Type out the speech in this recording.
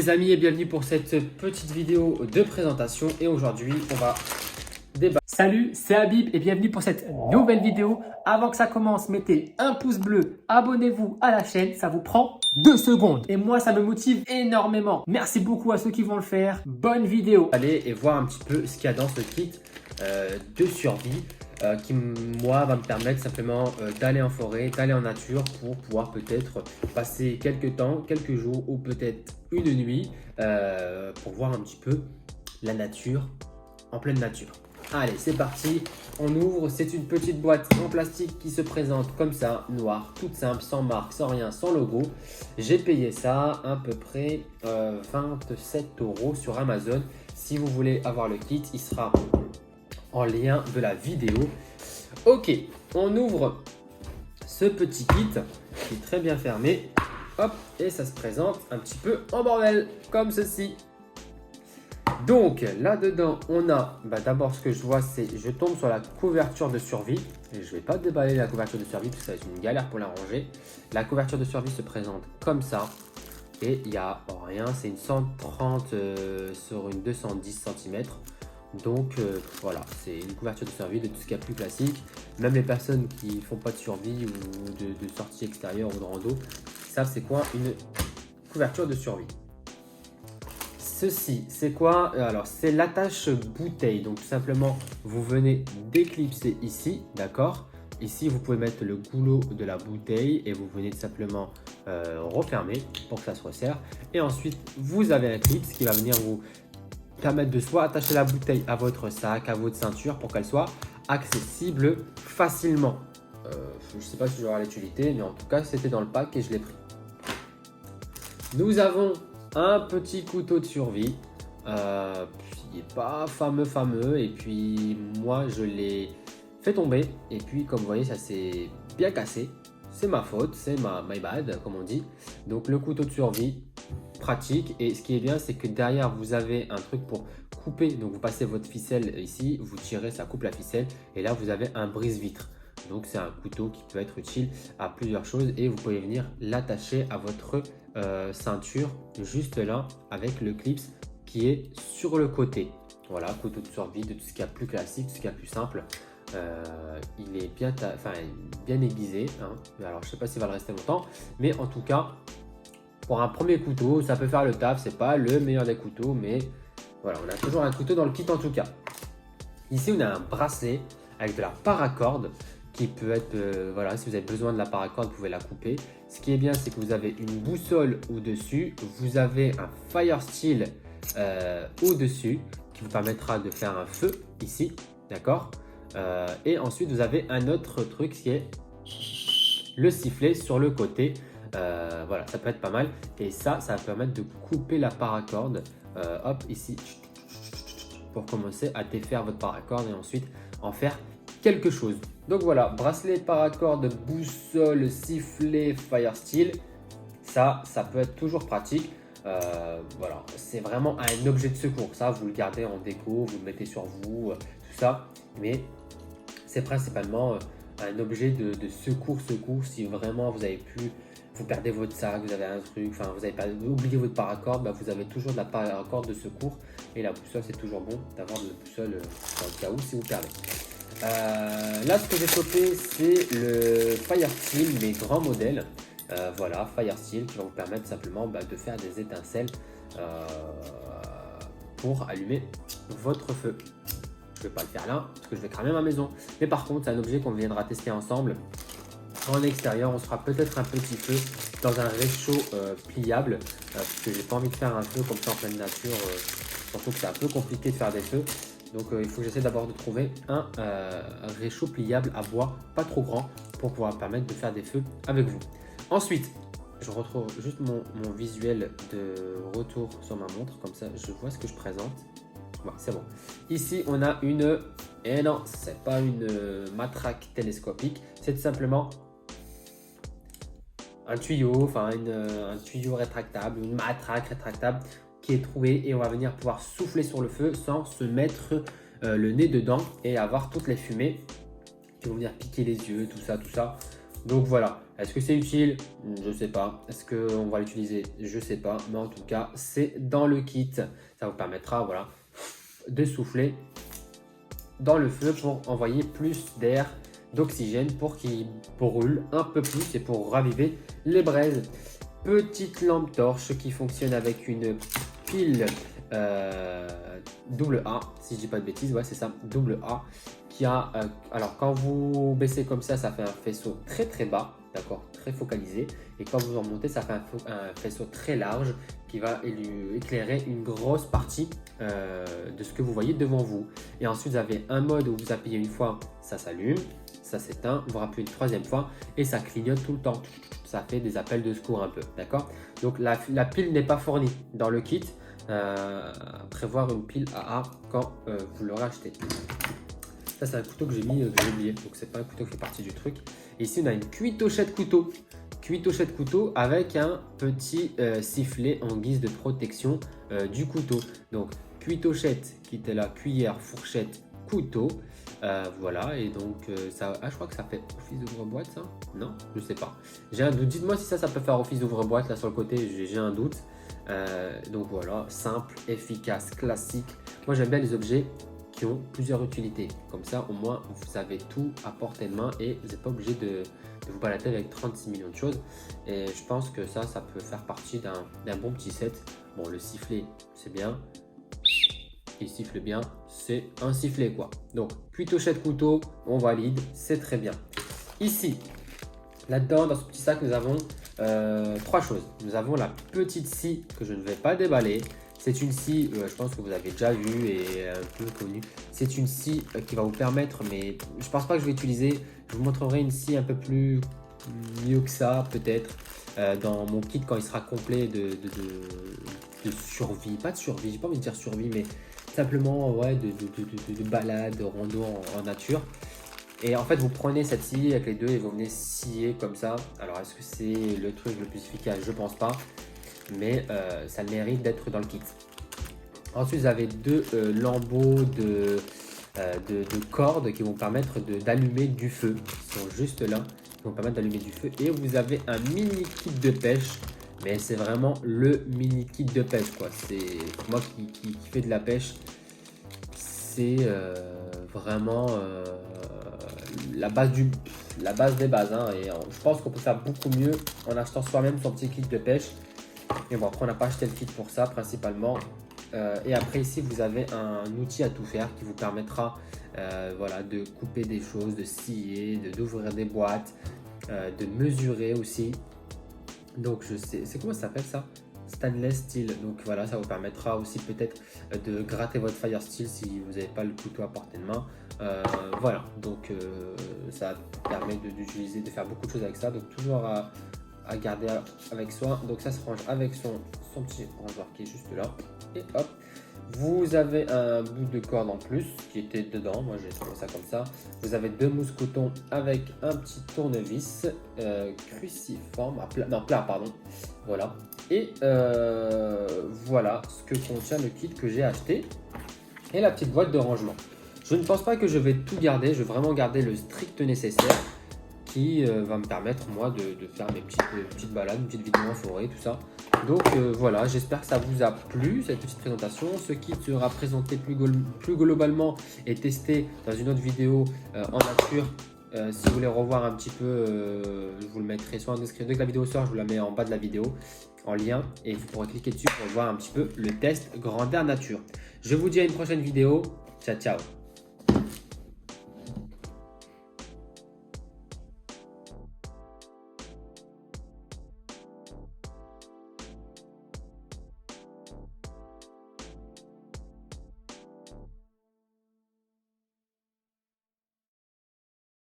Les amis et bienvenue pour cette petite vidéo de présentation et aujourd'hui on va débattre. Salut, c'est Habib et bienvenue pour cette nouvelle vidéo. Avant que ça commence, mettez un pouce bleu, abonnez-vous à la chaîne, ça vous prend 2 secondes. Et moi ça me motive énormément. Merci beaucoup à ceux qui vont le faire. Bonne vidéo. Allez et voir un petit peu ce qu'il y a dans ce kit de survie. Qui moi va me permettre simplement d'aller en forêt, d'aller en nature pour pouvoir peut-être passer quelques temps, quelques jours ou peut-être une nuit pour voir un petit peu la nature en pleine nature. Allez, c'est parti, on ouvre, c'est une petite boîte en plastique qui se présente comme ça, noire, toute simple, sans marque, sans rien, sans logo. J'ai payé ça à peu près 27 € sur Amazon. Si vous voulez avoir le kit, il sera en lien de la vidéo. Ok, on ouvre ce petit kit qui est très bien fermé. Hop, et ça se présente un petit peu en bordel, comme ceci. Donc là-dedans, on a, d'abord ce que je vois, c'est je tombe sur la couverture de survie. Et je ne vais pas déballer la couverture de survie parce que ça va être une galère pour la ranger. La couverture de survie se présente comme ça. Et il n'y a rien, c'est une 130 sur une 210 cm. Donc voilà, c'est une couverture de survie de tout ce qu'il y a plus classique. Même les personnes qui ne font pas de survie ou de sortie extérieure ou de rando savent c'est quoi une couverture de survie. Ceci, c'est quoi? Alors, c'est l'attache bouteille. Donc, tout simplement, vous venez d'éclipser ici, d'accord? Ici, vous pouvez mettre le goulot de la bouteille et vous venez tout simplement refermer pour que ça se resserre. Et ensuite, vous avez un clip qui va venir vous permettre de soit attacher la bouteille à votre sac, à votre ceinture pour qu'elle soit accessible facilement. Je ne sais pas si j'aurai l'utilité, mais en tout cas, c'était dans le pack et je l'ai pris. Nous avons un petit couteau de survie qui n'est pas fameux et puis moi je l'ai fait tomber et puis comme vous voyez ça s'est bien cassé, c'est ma faute, c'est my bad comme on dit. Donc le couteau de survie pratique et ce qui est bien c'est que derrière vous avez un truc pour couper, donc vous passez votre ficelle ici, vous tirez, ça coupe la ficelle et là vous avez un brise-vitre. Donc c'est un couteau qui peut être utile à plusieurs choses et vous pouvez venir l'attacher à votre ceinture juste là avec le clip qui est sur le côté. Voilà, couteau de survie de tout ce qu'il y a plus classique, tout ce qu'il y a plus simple. Il est bien aiguisé. Hein. Alors je ne sais pas s'il va le rester longtemps, mais en tout cas, pour un premier couteau, ça peut faire le taf. C'est pas le meilleur des couteaux, mais voilà, on a toujours un couteau dans le kit en tout cas. Ici, on a un bracelet avec de la paracorde qui peut être, voilà, si vous avez besoin de la paracorde, vous pouvez la couper. Ce qui est bien, c'est que vous avez une boussole au-dessus, vous avez un fire steel au-dessus qui vous permettra de faire un feu ici, d'accord. Et ensuite, vous avez un autre truc qui est le sifflet sur le côté. Voilà, ça peut être pas mal. Et ça va permettre de couper la paracorde. Hop, ici, pour commencer à défaire votre paracorde et ensuite en faire quelque chose. Donc voilà, bracelet, paracorde, boussole, sifflet, fire steel, ça peut être toujours pratique. Voilà, c'est vraiment un objet de secours. Ça, vous le gardez en déco, vous le mettez sur vous, tout ça. Mais c'est principalement un objet de secours si vraiment vous avez pu, vous perdez votre sac, vous avez un truc, enfin vous avez pas oublié votre paracorde, vous avez toujours de la paracorde de secours. Et la boussole, c'est toujours bon d'avoir de la boussole dans le cas où si vous perdez. Là, ce que j'ai chopé, c'est le Fire Steel, mais grand modèle. Voilà, Fire Steel qui va vous permettre simplement de faire des étincelles pour allumer votre feu. Je ne vais pas le faire là parce que je vais cramer ma maison. Mais par contre, c'est un objet qu'on viendra tester ensemble. En extérieur, on se fera peut-être un petit feu dans un réchaud pliable parce que j'ai pas envie de faire un feu comme ça en pleine nature. Surtout que c'est un peu compliqué de faire des feux. Donc il faut que j'essaie d'abord de trouver un réchaud pliable à bois, pas trop grand, pour pouvoir permettre de faire des feux avec vous. Ensuite, je retrouve juste mon visuel de retour sur ma montre, comme ça je vois ce que je présente. Voilà, c'est bon. Ici, on a une... Et non, c'est pas une matraque télescopique, c'est tout simplement un tuyau, enfin un tuyau rétractable, une matraque rétractable qui est troué et on va venir pouvoir souffler sur le feu sans se mettre le nez dedans et avoir toutes les fumées qui vont venir piquer les yeux, tout ça. Donc voilà, Est-ce que c'est utile? Je ne sais pas. Est-ce qu'on va l'utiliser? Je ne sais pas. Mais en tout cas, c'est dans le kit. Ça vous permettra voilà, de souffler dans le feu pour envoyer plus d'air, d'oxygène pour qu'il brûle un peu plus et pour raviver les braises. Petite lampe torche qui fonctionne avec une pile double A, si je dis pas de bêtises, ouais c'est ça, double A, qui a, alors quand vous baissez comme ça fait un faisceau très très bas, d'accord, très focalisé, et quand vous en montez, ça fait un faisceau très large qui va éclairer une grosse partie de ce que vous voyez devant vous. Et ensuite, vous avez un mode où vous appuyez une fois, ça s'allume, ça s'éteint, vous rappelez une troisième fois et ça clignote tout le temps. Ça fait des appels de secours un peu, d'accord? Donc la pile n'est pas fournie dans le kit. Prévoir une pile AA quand vous l'aurez acheté. Ça c'est un couteau que j'ai mis, que j'ai oublié, donc c'est pas un couteau qui fait partie du truc. Et ici on a une cuitochette couteau. Cuitochette couteau avec un petit sifflet en guise de protection du couteau. Donc cuitochette qui était la cuillère, fourchette, couteau. Voilà, et donc ça, je crois que ça fait office d'ouvre-boîte ça? Non, je sais pas. J'ai un doute. Dites-moi si ça peut faire office d'ouvre-boîte là sur le côté, j'ai un doute. Donc voilà, simple, efficace, classique. Moi j'aime bien les objets qui ont plusieurs utilités. Comme ça, au moins, vous avez tout à portée de main et vous n'êtes pas obligé de vous balader avec 36 millions de choses. Et je pense que ça peut faire partie d'un bon petit set. Bon, le sifflet, c'est bien. Il siffle bien, c'est un sifflet quoi. Donc, cuitochette couteau, on valide, c'est très bien. Ici, là-dedans, dans ce petit sac, nous avons trois choses. Nous avons la petite scie que je ne vais pas déballer. C'est une scie, je pense que vous avez déjà vu et un peu connue. C'est une scie qui va vous permettre, mais je pense pas que je vais utiliser. Je vous montrerai une scie un peu plus mieux que ça, peut-être, dans mon kit quand il sera complet de survie. Pas de survie, j'ai pas envie de dire survie, mais simplement ouais, de balade, de rando en nature. Et en fait, vous prenez cette scie avec les deux et vous venez scier comme ça. Alors, est-ce que c'est le truc le plus efficace? Je pense pas. Mais ça mérite d'être dans le kit. Ensuite, vous avez deux lambeaux de cordes qui vont permettre d'allumer du feu. Ils sont juste là. Qui vont permettre d'allumer du feu. Et vous avez un mini kit de pêche. Mais c'est vraiment le mini kit de pêche, quoi. C'est moi qui fais de la pêche. C'est vraiment la base des bases. Hein, et je pense qu'on peut faire beaucoup mieux en achetant soi-même son petit kit de pêche. Et bon, après, on n'a pas acheté le kit pour ça principalement. Et après, ici, vous avez un outil à tout faire qui vous permettra voilà, de couper des choses, de scier, d'ouvrir des boîtes, de mesurer aussi. Donc, je sais, c'est comment ça s'appelle ça? Stainless steel. Donc voilà, ça vous permettra aussi peut-être de gratter votre fire steel si vous n'avez pas le couteau à portée de main. Voilà, donc ça permet d'utiliser, de faire beaucoup de choses avec ça. Donc toujours à garder avec soi. Donc ça se range avec son petit rangeoir qui est juste là. Et hop, vous avez un bout de corde en plus qui était dedans. Moi j'ai trouvé ça comme ça. Vous avez deux mousses coton avec un petit tournevis cruciforme, plat pardon. Voilà. Et voilà ce que contient le kit que j'ai acheté et la petite boîte de rangement. Je ne pense pas que je vais tout garder. Je vais vraiment garder le strict nécessaire qui va me permettre moi de faire mes petites balades, une petite vidéo en forêt, tout ça. Donc voilà, j'espère que ça vous a plu cette petite présentation. Ce kit sera présenté plus globalement et testé dans une autre vidéo en nature. Si vous voulez revoir un petit peu, je vous le mettrai soit en description. Dès que la vidéo sort, je vous la mets en bas de la vidéo en lien et vous pourrez cliquer dessus pour voir un petit peu le test grandeur nature. Je vous dis à une prochaine vidéo. Ciao, ciao.